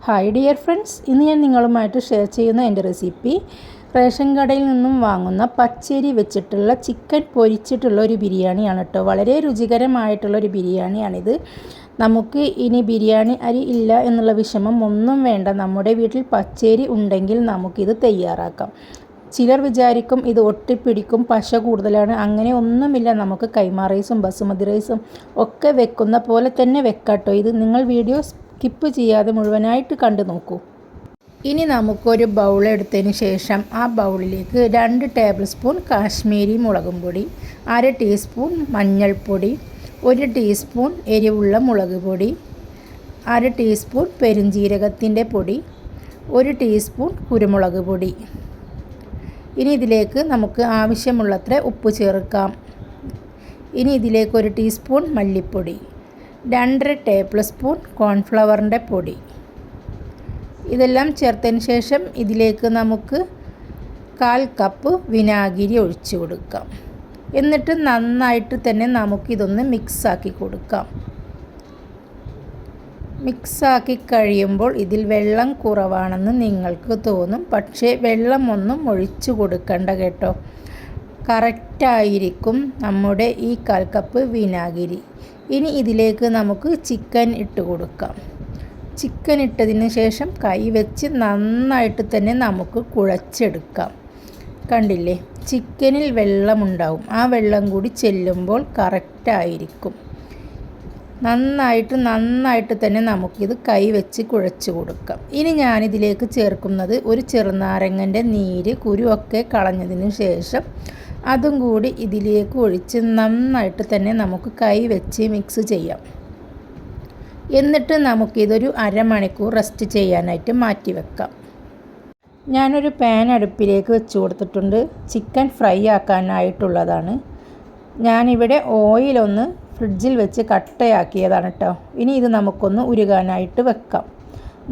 Hi dear friends, ഇന്ന് ഞാൻ നിങ്ങളുമായിട്ട് ഷെയർ ചെയ്യുന്ന എൻ്റെ റെസിപ്പി റേഷൻ കടയിൽ നിന്നും വാങ്ങുന്ന പച്ചരി വെച്ചിട്ടുള്ള ചിക്കൻ പൊരിച്ചിട്ടുള്ള ഒരു ബിരിയാണിയാണ് കേട്ടോ. വളരെ രുചികരമായിട്ടുള്ളൊരു ബിരിയാണിയാണിത്. നമുക്ക് ഇനി ബിരിയാണി അരി ഇല്ല എന്നുള്ള വിഷമം ഒന്നും വേണ്ട. നമ്മുടെ വീട്ടിൽ പച്ചരി ഉണ്ടെങ്കിൽ നമുക്കിത് തയ്യാറാക്കാം. ചിലർ വിചാരിക്കും ഇത് ഒട്ടിപ്പിടിക്കും, പശ കൂടുതലാണ്. അങ്ങനെ ഒന്നുമില്ല. നമുക്ക് കൈമാ റൈസും ബസുമതി റൈസും ഒക്കെ വെക്കുന്ന പോലെ തന്നെ വെക്കാട്ടോ. ഇത് നിങ്ങൾ വീഡിയോ സ്കിപ്പ് ചെയ്യാതെ മുഴുവനായിട്ട് കണ്ടു നോക്കൂ. ഇനി നമുക്കൊരു ബൗൾ എടുത്തതിന് ശേഷം ആ ബൗളിലേക്ക് 2 ടേബിൾ സ്പൂൺ കാശ്മീരി മുളകും പൊടി, 1/2 ടീസ്പൂൺ മഞ്ഞൾപ്പൊടി, 1 ടീസ്പൂൺ എരിവുള്ള മുളക് പൊടി, 1/2 ടീസ്പൂൺ പെരുംജീരകത്തിൻ്റെ പൊടി, 1 ടീസ്പൂൺ കുരുമുളക് പൊടി. ഇനി ഇതിലേക്ക് നമുക്ക് ആവശ്യമുള്ളത്ര ഉപ്പ് ചേർക്കാം. ഇനി ഇതിലേക്ക് 1 ടീസ്പൂൺ മല്ലിപ്പൊടി, 2.5 ടേബിൾ സ്പൂൺ കോൺഫ്ലവറിൻ്റെ പൊടി. ഇതെല്ലാം ചേർത്തതിന് ശേഷം ഇതിലേക്ക് നമുക്ക് 1/4 കപ്പ് വിനാഗിരി ഒഴിച്ചു കൊടുക്കാം. എന്നിട്ട് നന്നായിട്ട് തന്നെ നമുക്കിതൊന്ന് മിക്സാക്കി കൊടുക്കാം. മിക്സാക്കി കഴിയുമ്പോൾ ഇതിൽ വെള്ളം കുറവാണെന്ന് നിങ്ങൾക്ക് തോന്നും. പക്ഷേ വെള്ളമൊന്നും ഒഴിച്ചു കൊടുക്കണ്ട കേട്ടോ. കറക്റ്റായിരിക്കും നമ്മുടെ ഈ 1/4 കപ്പ് വിനാഗിരി. ഇനി ഇതിലേക്ക് നമുക്ക് ചിക്കൻ ഇട്ട് കൊടുക്കാം. ചിക്കൻ ഇട്ടതിന് ശേഷം കൈ വെച്ച് നന്നായിട്ട് തന്നെ നമുക്ക് കുഴച്ചെടുക്കാം. കണ്ടില്ലേ, ചിക്കനിൽ വെള്ളമുണ്ടാവും. ആ വെള്ളം കൂടി ചെല്ലുമ്പോൾ കറക്റ്റായിരിക്കും. നന്നായിട്ട് തന്നെ നമുക്കിത് കൈ വെച്ച് കുഴച്ച് കൊടുക്കാം. ഇനി ഞാനിതിലേക്ക് ചേർക്കുന്നത് ഒരു ചെറുനാരങ്ങൻ്റെ നീര്, കുരുവൊക്കെ കളഞ്ഞതിന് ശേഷം അതും കൂടി ഇതിലേക്ക് ഒഴിച്ച് നന്നായിട്ട് തന്നെ നമുക്ക് കൈ വെച്ച് മിക്സ് ചെയ്യാം. എന്നിട്ട് നമുക്കിതൊരു അരമണിക്കൂർ റെസ്റ്റ് ചെയ്യാനായിട്ട് മാറ്റി വെക്കാം. ഞാനൊരു പാൻ അടുപ്പിലേക്ക് വെച്ച് കൊടുത്തിട്ടുണ്ട്. ചിക്കൻ ഫ്രൈ ആക്കാനായിട്ടുള്ളതാണ്. ഞാനിവിടെ ഓയിലൊന്ന് ഫ്രിഡ്ജിൽ വെച്ച് കട്ടയാക്കിയതാണ് കേട്ടോ. ഇനി ഇത് നമുക്കൊന്ന് ഉരുകാനായിട്ട് വെക്കാം.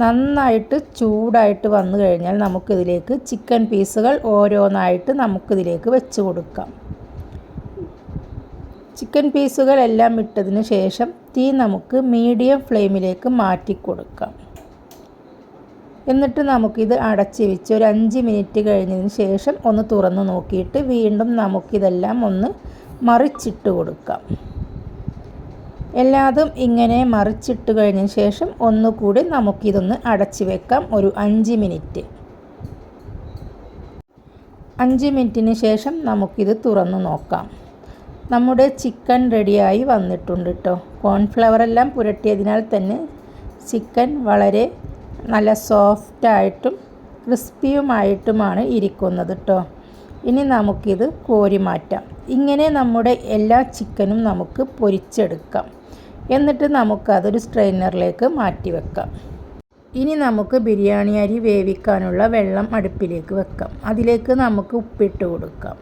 നന്നായിട്ട് ചൂടായിട്ട് വന്നു കഴിഞ്ഞാൽ നമുക്കിതിലേക്ക് ചിക്കൻ പീസുകൾ ഓരോന്നായിട്ട് നമുക്കിതിലേക്ക് വെച്ച് കൊടുക്കാം. ചിക്കൻ പീസുകളെല്ലാം ഇട്ടതിന് ശേഷം തീ നമുക്ക് മീഡിയം ഫ്ലെയിമിലേക്ക് മാറ്റി കൊടുക്കാം. എന്നിട്ട് നമുക്കിത് അടച്ച് വെച്ച് ഒരു 5 മിനിറ്റ് കഴിഞ്ഞതിന് ശേഷം ഒന്ന് തുറന്ന് നോക്കിയിട്ട് വീണ്ടും നമുക്കിതെല്ലാം ഒന്ന് മറിച്ചിട്ട് കൊടുക്കാം. എല്ലാതും ഇങ്ങനെ മറിച്ചിട്ട് കഴിഞ്ഞതിന് ശേഷം ഒന്നുകൂടി നമുക്കിതൊന്ന് അടച്ച് വെക്കാം ഒരു 5 മിനിറ്റ്. 5 മിനിറ്റിന് ശേഷം നമുക്കിത് തുറന്ന് നോക്കാം. നമ്മുടെ ചിക്കൻ റെഡിയായി വന്നിട്ടുണ്ട് കേട്ടോ. കോൺഫ്ലവറെല്ലാം പുരട്ടിയതിനാൽ തന്നെ ചിക്കൻ വളരെ നല്ല സോഫ്റ്റായിട്ടും ക്രിസ്പിയുമായിട്ടുമാണ് ഇരിക്കുന്നത് കേട്ടോ. ഇനി നമുക്കിത് കോരി മാറ്റാം. ഇങ്ങനെ നമ്മുടെ എല്ലാ ചിക്കനും നമുക്ക് പൊരിച്ചെടുക്കാം. എന്നിട്ട് നമുക്കതൊരു സ്ട്രെയിനറിലേക്ക് മാറ്റി വെക്കാം. ഇനി നമുക്ക് ബിരിയാണി അരി വേവിക്കാനുള്ള വെള്ളം അടുപ്പിലേക്ക് വെക്കാം. അതിലേക്ക് നമുക്ക് ഉപ്പിട്ട് കൊടുക്കാം.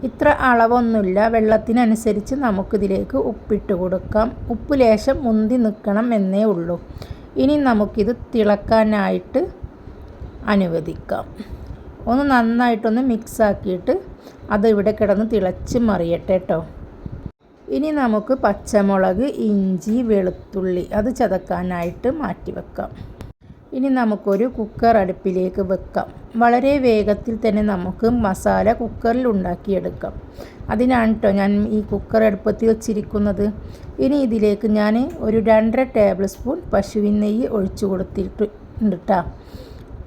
ഇത്ര അളവൊന്നുമില്ല, വെള്ളത്തിനനുസരിച്ച് നമുക്കിതിലേക്ക് ഉപ്പിട്ട് കൊടുക്കാം. ഉപ്പ് ലേശം മുന്തി നിൽക്കണം എന്നേ ഉള്ളൂ. ഇനി നമുക്കിത് തിളക്കാനായിട്ട് അനുവദിക്കാം. ഒന്ന് നന്നായിട്ടൊന്ന് മിക്സാക്കിയിട്ട് അത് ഇവിടെ കിടന്ന് തിളച്ച് മറിയട്ടെ കേട്ടോ. ഇനി നമുക്ക് പച്ചമുളക്, ഇഞ്ചി, വെളുത്തുള്ളി അത് ചതക്കാനായിട്ട് മാറ്റി വെക്കാം. ഇനി നമുക്കൊരു കുക്കർ അടുപ്പിലേക്ക് വെക്കാം. വളരെ വേഗത്തിൽ തന്നെ നമുക്ക് മസാല കുക്കറിൽ ഉണ്ടാക്കിയെടുക്കാം. അതിനാണ് കേട്ടോ ഞാൻ ഈ കുക്കർ അടുപ്പത്തിൽ വെച്ചിരിക്കുന്നത്. ഇനി ഇതിലേക്ക് ഞാൻ ഒരു 2.5 ടേബിൾ സ്പൂൺ പശുവിൻ നെയ്യ് ഒഴിച്ചു കൊടുത്തിട്ടുണ്ട് കേട്ടോ.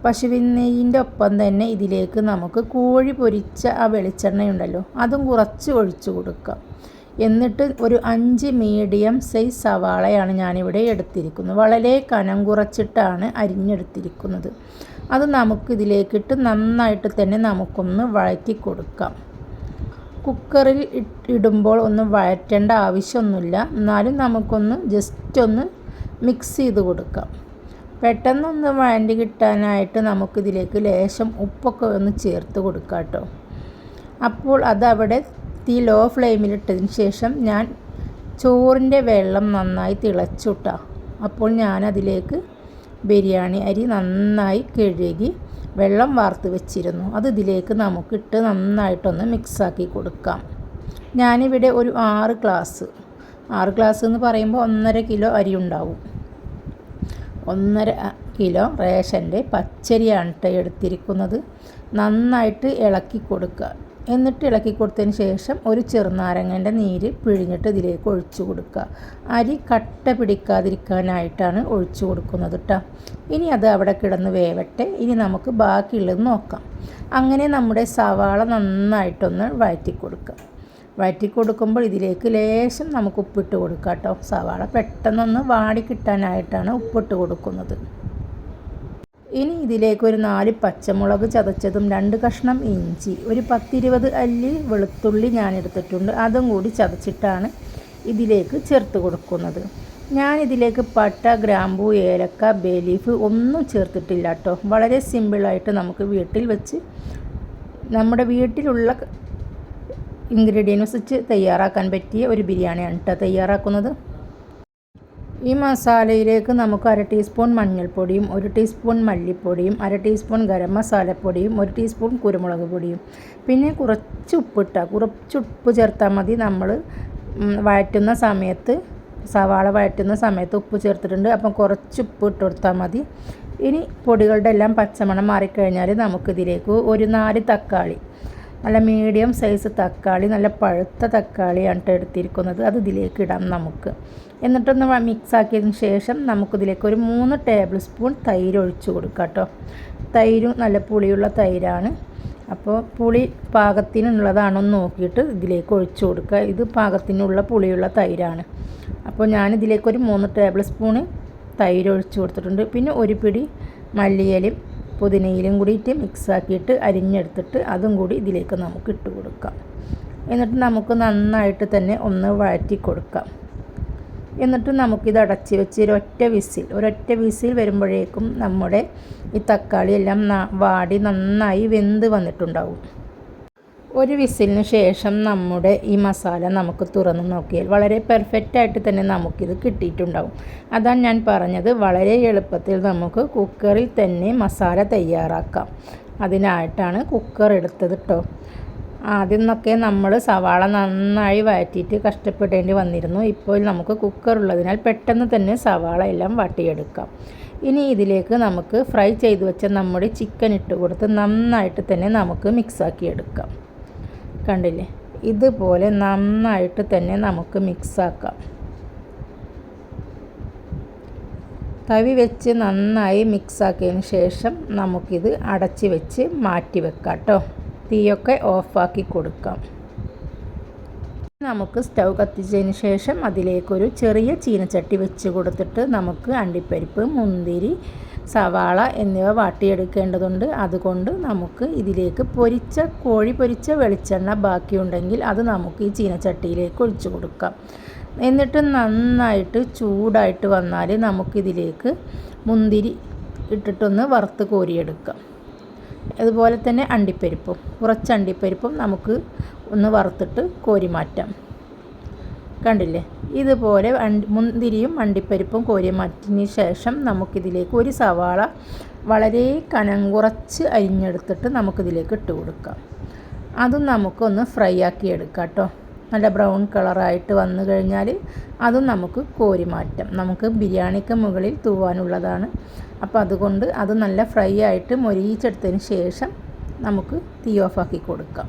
പശുവിൻ നെയ്യിൻ്റെ ഒപ്പം തന്നെ ഇതിലേക്ക് നമുക്ക് കോഴി പൊരിച്ച ആ വെളിച്ചെണ്ണയുണ്ടല്ലോ, അതും കുറച്ച് ഒഴിച്ചു കൊടുക്കാം. എന്നിട്ട് ഒരു 5 മീഡിയം സൈസ് സവാളയാണ് ഞാനിവിടെ എടുത്തിരിക്കുന്നത്. വളരെ കനം കുറച്ചിട്ടാണ് അരിഞ്ഞെടുത്തിരിക്കുന്നത്. അത് നമുക്കിതിലേക്കിട്ട് നന്നായിട്ട് തന്നെ നമുക്കൊന്ന് വഴറ്റി കൊടുക്കാം. കുക്കറിൽ ഇടുമ്പോൾ ഒന്ന് വഴറ്റേണ്ട ആവശ്യമൊന്നുമില്ല. എന്നാലും നമുക്കൊന്ന് ജസ്റ്റ് ഒന്ന് മിക്സ് ചെയ്ത് കൊടുക്കാം. പെട്ടെന്നൊന്ന് വഴണ്ടി കിട്ടാനായിട്ട് നമുക്കിതിലേക്ക് ലേശം ഉപ്പൊക്കെ ഒന്ന് ചേർത്ത് കൊടുക്കാം കേട്ടോ. അപ്പോൾ അതവിടെ തീ ലോ ഫ്ലെയിമിലിട്ടതിന് ശേഷം ഞാൻ ചോറിൻ്റെ വെള്ളം നന്നായി തിളച്ചുട്ടാ. അപ്പോൾ ഞാനതിലേക്ക് ബിരിയാണി അരി നന്നായി കഴുകി വെള്ളം വാർത്ത് വെച്ചിരുന്നു. അത് ഇതിലേക്ക് നമുക്കിട്ട് നന്നായിട്ടൊന്ന് മിക്സാക്കി കൊടുക്കാം. ഞാനിവിടെ ഒരു 6 ഗ്ലാസ് എന്ന് പറയുമ്പോൾ 1.5 കിലോ അരി ഉണ്ടാവും. 1.5 കിലോ റേഷൻ്റെ പച്ചരിയാണ് കേട്ടോ എടുത്തിരിക്കുന്നത്. നന്നായിട്ട് ഇളക്കി കൊടുക്കുക. എന്നിട്ട് ഇളക്കി കൊടുത്തതിന് ശേഷം ഒരു ചെറുനാരങ്ങൻ്റെ നീര് പിഴിഞ്ഞിട്ട് ഇതിലേക്ക് ഒഴിച്ചു കൊടുക്കുക. അരി കട്ട പിടിക്കാതിരിക്കാനായിട്ടാണ് ഒഴിച്ചു കൊടുക്കുന്നത് കേട്ടോ. ഇനി അത് അവിടെ കിടന്ന് വേവട്ടെ. ഇനി നമുക്ക് ബാക്കിയുള്ളത് നോക്കാം. അങ്ങനെ നമ്മുടെ സവാള നന്നായിട്ടൊന്ന് വഴറ്റി കൊടുക്കുക. വഴറ്റി കൊടുക്കുമ്പോൾ ഇതിലേക്ക് ലേശം നമുക്ക് ഉപ്പിട്ട് കൊടുക്കാം കേട്ടോ. സവാള പെട്ടെന്നൊന്ന് വാടി കിട്ടാനായിട്ടാണ് ഉപ്പിട്ട് കൊടുക്കുന്നത്. ഇനി ഇതിലേക്ക് ഒരു 4 പച്ചമുളക് ചതച്ചതും 2 കഷ്ണം ഇഞ്ചി, ഒരു 10-20 അല്ലി വെളുത്തുള്ളി ഞാൻ എടുത്തിട്ടുണ്ട്. അതും കൂടി ചതച്ചിട്ടാണ് ഇതിലേക്ക് ചേർത്ത് കൊടുക്കുന്നത്. ഞാനിതിലേക്ക് പട്ട, ഗ്രാമ്പൂ, ഏലക്ക, ബേ ലീഫ് ഒന്നും ചേർത്തിട്ടില്ല കേട്ടോ. വളരെ സിമ്പിളായിട്ട് നമുക്ക് വീട്ടിൽ വെച്ച് നമ്മുടെ വീട്ടിലുള്ള ഇൻഗ്രീഡിയൻസ് വെച്ച് തയ്യാറാക്കാൻ പറ്റിയ ഒരു ബിരിയാണിയാണ് കേട്ടോ തയ്യാറാക്കുന്നത്. ഈ മസാലയിലേക്ക് നമുക്ക് 1/2 ടീസ്പൂൺ മഞ്ഞൾപ്പൊടിയും 1 ടീസ്പൂൺ മല്ലിപ്പൊടിയും 1/2 ടീസ്പൂൺ ഗരം മസാലപ്പൊടിയും 1 ടീസ്പൂൺ കുരുമുളക് പൊടിയും പിന്നെ കുറച്ച് ഉപ്പ് ചേർത്താൽ മതി. നമ്മൾ വഴറ്റുന്ന സമയത്ത് സവാള വഴറ്റുന്ന സമയത്ത് ഉപ്പ് ചേർത്തിട്ടുണ്ട്. അപ്പം കുറച്ച് ഉപ്പ് ഇട്ട് കൊടുത്താൽ മതി. ഇനി പൊടികളുടെ എല്ലാം പച്ചമണം മാറിക്കഴിഞ്ഞാൽ നമുക്കിതിലേക്ക് ഒരു 4 തക്കാളി, നല്ല മീഡിയം സൈസ് തക്കാളി, നല്ല പഴുത്ത തക്കാളിയാണ് എടുത്തിരിക്കുന്നത്. അത് ഇതിലേക്ക് ഇടാം നമുക്ക്. എന്നിട്ടൊന്ന് മിക്സ് ആക്കിയതിന് ശേഷം നമുക്കിതിലേക്ക് ഒരു 3 ടേബിൾ സ്പൂൺ തൈര് ഒഴിച്ചു കൊടുക്കാം കേട്ടോ. തൈരും നല്ല പുളിയുള്ള തൈരാണ്. അപ്പോൾ പുളി പാകത്തിനുള്ളതാണോന്ന് നോക്കിയിട്ട് ഇതിലേക്ക് ഒഴിച്ചു കൊടുക്കുക. ഇത് പാകത്തിനുള്ള പുളിയുള്ള തൈരാണ്. അപ്പോൾ ഞാനിതിലേക്ക് ഒരു 3 ടേബിൾ സ്പൂണ് തൈര് ഒഴിച്ചു കൊടുത്തിട്ടുണ്ട്. പിന്നെ ഒരു പിടി മല്ലിയിലയും പുതിനയിലും കൂടിയിട്ട് മിക്സാക്കിയിട്ട് അരിഞ്ഞെടുത്തിട്ട് അതും കൂടി ഇതിലേക്ക് നമുക്ക് ഇട്ട് കൊടുക്കാം. എന്നിട്ട് നമുക്ക് നന്നായിട്ട് തന്നെ ഒന്ന് വഴറ്റി കൊടുക്കാം. എന്നിട്ട് നമുക്കിത് അടച്ച് വെച്ച് ഒരൊറ്റ വിസിൽ വരുമ്പോഴേക്കും നമ്മുടെ ഈ തക്കാളി എല്ലാം വാടി നന്നായി വെന്ത് വന്നിട്ടുണ്ടാവും. ഒരു വിസിലിന് ശേഷം നമ്മുടെ ഈ മസാല നമുക്ക് തുറന്ന് നോക്കിയാൽ വളരെ പെർഫെക്റ്റായിട്ട് തന്നെ നമുക്കിത് കിട്ടിയിട്ടുണ്ടാവും. അതാണ് ഞാൻ പറഞ്ഞത്, വളരെ എളുപ്പത്തിൽ നമുക്ക് കുക്കറിൽ തന്നെ മസാല തയ്യാറാക്കാം. അതിനായിട്ടാണ് കുക്കർ എടുത്തത് കേട്ടോ. ആദ്യം നിന്നൊക്കെ നമ്മൾ സവാള നന്നായി വഴറ്റിയിട്ട് കഷ്ടപ്പെടേണ്ടി വന്നിരുന്നു. ഇപ്പോൾ നമുക്ക് കുക്കർ ഉള്ളതിനാൽ പെട്ടെന്ന് തന്നെ സവാള എല്ലാം വാട്ടിയെടുക്കാം. ഇനി ഇതിലേക്ക് നമുക്ക് ഫ്രൈ ചെയ്ത് വെച്ച നമ്മുടെ ചിക്കൻ ഇട്ട് കൊടുത്ത് നന്നായിട്ട് തന്നെ നമുക്ക് മിക്സാക്കി എടുക്കാം. കണ്ടില്ലേ, ഇതുപോലെ നന്നായിട്ട് തന്നെ നമുക്ക് മിക്സാക്കാം. തവി വെച്ച് നന്നായി മിക്സാക്കിയതിന് ശേഷം നമുക്കിത് അടച്ച് വെച്ച് മാറ്റി വെക്കാം കേട്ടോ. തീയൊക്കെ ഓഫാക്കി കൊടുക്കാം. നമുക്ക് സ്റ്റൗ കത്തിച്ചതിന് ശേഷം അതിലേക്കൊരു ചെറിയ ചീനച്ചട്ടി വെച്ച് കൊടുത്തിട്ട് നമുക്ക് അണ്ടിപ്പരിപ്പ്, മുന്തിരി, സവാള എന്നിവ വാട്ടിയെടുക്കേണ്ടതുണ്ട്. അതുകൊണ്ട് നമുക്ക് ഇതിലേക്ക് കോഴി പൊരിച്ച വെളിച്ചെണ്ണ ബാക്കിയുണ്ടെങ്കിൽ അത് നമുക്ക് ഈ ചീനച്ചട്ടിയിലേക്ക് ഒഴിച്ചു കൊടുക്കാം. എന്നിട്ട് നന്നായിട്ട് ചൂടായിട്ട് വന്നാൽ നമുക്കിതിലേക്ക് മുന്തിരി ഇട്ടിട്ടൊന്ന് വറുത്ത് കോരിയെടുക്കാം. അതുപോലെ തന്നെ കുറച്ച് അണ്ടിപ്പരിപ്പും നമുക്ക് ഒന്ന് വറുത്തിട്ട് കോരി മാറ്റാം. കണ്ടില്ലേ, ഇതുപോലെ മുന്തിരിയും അണ്ടിപ്പരിപ്പും കോരി മാറ്റിയതിന് ശേഷം നമുക്കിതിലേക്ക് ഒരു സവാള വളരെ കനം കുറച്ച് അരിഞ്ഞെടുത്തിട്ട് നമുക്കിതിലേക്ക് ഇട്ട് കൊടുക്കാം. അതും നമുക്കൊന്ന് ഫ്രൈ ആക്കി എടുക്കാം കേട്ടോ. നല്ല ബ്രൗൺ കളറായിട്ട് വന്നു കഴിഞ്ഞാൽ അതും നമുക്ക് കോരി മാറ്റാം. നമുക്ക് ബിരിയാണിക്ക് മുകളിൽ തൂവാനുള്ളതാണ്. അപ്പോൾ അതുകൊണ്ട് അത് നല്ല ഫ്രൈ ആയിട്ട് മൊരിയിച്ചെടുത്തതിന് ശേഷം നമുക്ക് തീ ഓഫാക്കി കൊടുക്കാം.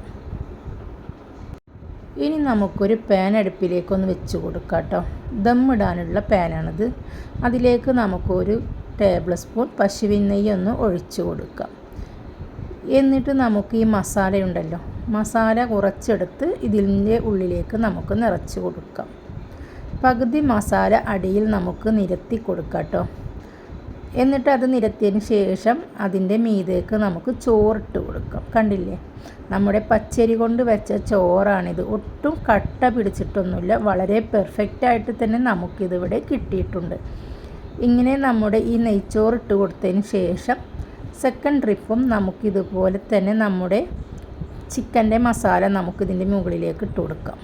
ഇനി നമുക്കൊരു പാൻ അടുപ്പിലേക്കൊന്ന് വെച്ച് കൊടുക്കാം കേട്ടോ. ദമ്മിടാനുള്ള പാനാണിത്. അതിലേക്ക് നമുക്കൊരു ടേബിൾ സ്പൂൺ പശുവിൻ നെയ്യ് ഒന്ന് ഒഴിച്ച് കൊടുക്കാം. എന്നിട്ട് നമുക്ക് ഈ മസാല കുറച്ചെടുത്ത് ഇതിൻ്റെ ഉള്ളിലേക്ക് നമുക്ക് നിറച്ച് കൊടുക്കാം. പകുതി മസാല അടിയിൽ നമുക്ക് നിരത്തി കൊടുക്കാം കേട്ടോ. എന്നിട്ട് അത് നിരത്തിയതിന് ശേഷം അതിൻ്റെ മീതേക്ക് നമുക്ക് ചോറിട്ട് കൊടുക്കാം. കണ്ടില്ലേ, നമ്മുടെ പച്ചരി കൊണ്ട് വെച്ച ചോറാണിത്. ഒട്ടും കട്ട പിടിച്ചിട്ടൊന്നുമില്ല. വളരെ പെർഫെക്റ്റായിട്ട് തന്നെ നമുക്കിതിവിടെ കിട്ടിയിട്ടുണ്ട്. ഇങ്ങനെ നമ്മുടെ ഈ നെയ്ച്ചോറിട്ട് കൊടുത്തതിന് ശേഷം സെക്കൻഡ് ട്രിപ്പും നമുക്കിതുപോലെ തന്നെ നമ്മുടെ ചിക്കൻ്റെ മസാല നമുക്കിതിൻ്റെ മുകളിലേക്ക് ഇട്ട് കൊടുക്കാം.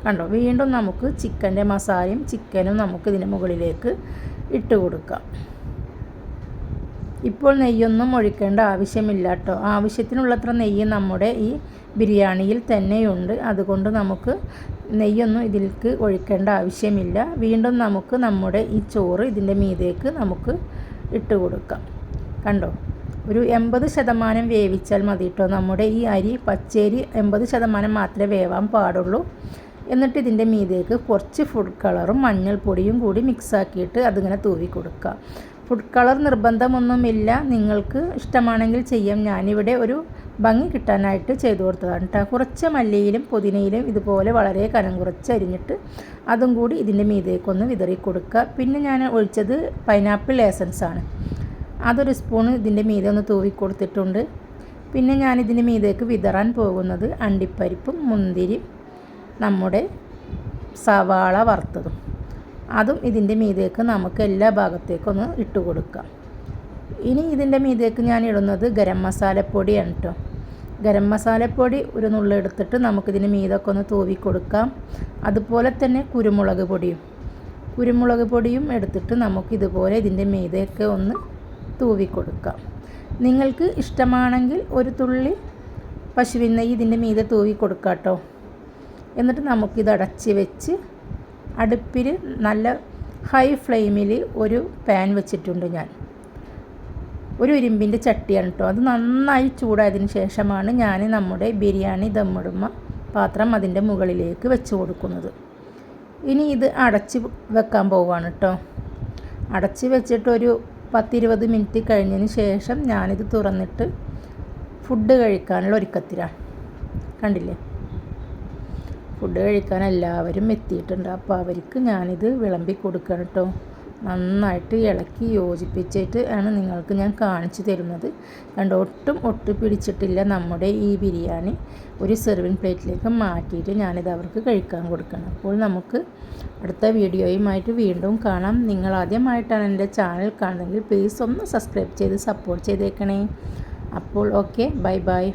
കണ്ടോ, വീണ്ടും നമുക്ക് ചിക്കൻ്റെ മസാലയും ചിക്കനും നമുക്ക് ഇതിൻ്റെ മുകളിലേക്ക് ഇട്ട് കൊടുക്കാം. ഇപ്പോൾ നെയ്യൊന്നും ഒഴിക്കേണ്ട ആവശ്യമില്ല കേട്ടോ. ആവശ്യത്തിനുള്ളത്ര നെയ്യ് നമ്മുടെ ഈ ബിരിയാണിയിൽ തന്നെയുണ്ട്. അതുകൊണ്ട് നമുക്ക് നെയ്യൊന്നും ഇതിലേക്ക് ഒഴിക്കേണ്ട ആവശ്യമില്ല. വീണ്ടും നമുക്ക് നമ്മുടെ ഈ ചോറ് ഇതിൻ്റെ മീതേക്ക് നമുക്ക് ഇട്ട് കൊടുക്കാം. കണ്ടോ, ഒരു 80% വേവിച്ചാൽ മതി കേട്ടോ. നമ്മുടെ ഈ അരി പച്ചരി 80% മാത്രമേ വേവാൻ പാടുള്ളൂ. എന്നിട്ട് ഇതിൻ്റെ മീതേക്ക് കുറച്ച് ഫുഡ് കളറും മഞ്ഞൾപ്പൊടിയും കൂടി മിക്സാക്കിയിട്ട് അതിങ്ങനെ തൂവി കൊടുക്കുക. ഫുഡ് കളർ നിർബന്ധമൊന്നുമില്ല, നിങ്ങൾക്ക് ഇഷ്ടമാണെങ്കിൽ ചെയ്യാം. ഞാനിവിടെ ഒരു ഭംഗി കിട്ടാനായിട്ട് ചെയ്തു കൊടുത്തതാണ് കേട്ടോ. കുറച്ച് മല്ലിയിലും പുതിനയിലും ഇതുപോലെ വളരെ കനം കുറച്ച് അരിഞ്ഞിട്ട് അതും കൂടി ഇതിൻ്റെ മീതേക്കൊന്ന് വിതറി കൊടുക്കുക. പിന്നെ ഞാൻ ഒഴിച്ചത് പൈനാപ്പിൾ എസൻസ് ആണ്. അതൊരു സ്പൂൺ ഇതിൻ്റെ മീതെ ഒന്ന് തൂവി കൊടുത്തിട്ടുണ്ട്. പിന്നെ ഞാൻ ഇതിൻ്റെ മീതേക്ക് വിതറാൻ പോകുന്നത് അണ്ടിപ്പരിപ്പും മുന്തിരി, നമ്മുടെ സവാള വറുത്തതും, അതും ഇതിൻ്റെ മീതേക്ക് നമുക്ക് എല്ലാ ഭാഗത്തേക്കൊന്ന് ഇട്ട് കൊടുക്കാം. ഇനി ഇതിൻ്റെ മീതേക്ക് ഞാൻ ഇടുന്നത് ഗരം മസാലപ്പൊടിയാണ് കേട്ടോ. ഗരം മസാലപ്പൊടി ഒരു നുള്ളെടുത്തിട്ട് നമുക്കിതിന് മീതൊക്കെ ഒന്ന് തൂവി കൊടുക്കാം. അതുപോലെ തന്നെ കുരുമുളക് പൊടിയും എടുത്തിട്ട് നമുക്കിതുപോലെ ഇതിൻ്റെ മീതയൊക്കെ ഒന്ന് തൂവി കൊടുക്കാം. നിങ്ങൾക്ക് ഇഷ്ടമാണെങ്കിൽ ഒരു തുള്ളി പശുവിൻ നെയ്യ് ഇതിൻ്റെ മീതെ തൂവി കൊടുക്കാം കേട്ടോ. എന്നിട്ട് നമുക്കിത് അടച്ച് വെച്ച് അടുപ്പിൽ നല്ല ഹൈ ഫ്ലെയിമിൽ ഒരു പാൻ വെച്ചിട്ടുണ്ട് ഞാൻ. ഒരു ഇരുമ്പിൻ്റെ ചട്ടിയാണ് കേട്ടോ. അത് നന്നായി ചൂടായതിന് ശേഷമാണ് ഞാൻ നമ്മുടെ ബിരിയാണി ദമ്മിടുന്ന പാത്രം അതിൻ്റെ മുകളിലേക്ക് വെച്ച് കൊടുക്കുന്നത്. ഇനി ഇത് അടച്ച് വെക്കാൻ പോവുകയാണ് കേട്ടോ. അടച്ച് വെച്ചിട്ട് ഒരു 10-20 മിനിറ്റ് കഴിഞ്ഞതിന് ശേഷം ഞാനിത് തുറന്നിട്ട് ഫുഡ് കഴിക്കാനുള്ള ഒരുക്കത്തിലാണ്. കണ്ടില്ലേ, ഫുഡ് കഴിക്കാൻ എല്ലാവരും എത്തിയിട്ടുണ്ട്. അപ്പോൾ അവർക്ക് ഞാനിത് വിളമ്പി കൊടുക്കണം കേട്ടോ. നന്നായിട്ട് ഇളക്കി യോജിപ്പിച്ചിട്ട് ആണ് നിങ്ങൾക്ക് ഞാൻ കാണിച്ചു തരുന്നത്. കണ്ടോ, ഒട്ടും പിടിച്ചിട്ടില്ല നമ്മുടെ ഈ ബിരിയാണി. ഒരു സെർവിങ് പ്ലേറ്റിലേക്ക് മാറ്റിയിട്ട് ഞാനിത് അവർക്ക് കഴിക്കാൻ കൊടുക്കണം. അപ്പോൾ നമുക്ക് അടുത്ത വീഡിയോയുമായിട്ട് വീണ്ടും കാണാം. നിങ്ങൾ ആദ്യമായിട്ടാണ് എൻ്റെ ചാനൽ കാണുന്നതെങ്കിൽ പ്ലീസ് ഒന്ന് സബ്സ്ക്രൈബ് ചെയ്ത് സപ്പോർട്ട് ചെയ്തേക്കണേ. അപ്പോൾ ഓക്കെ, ബൈ.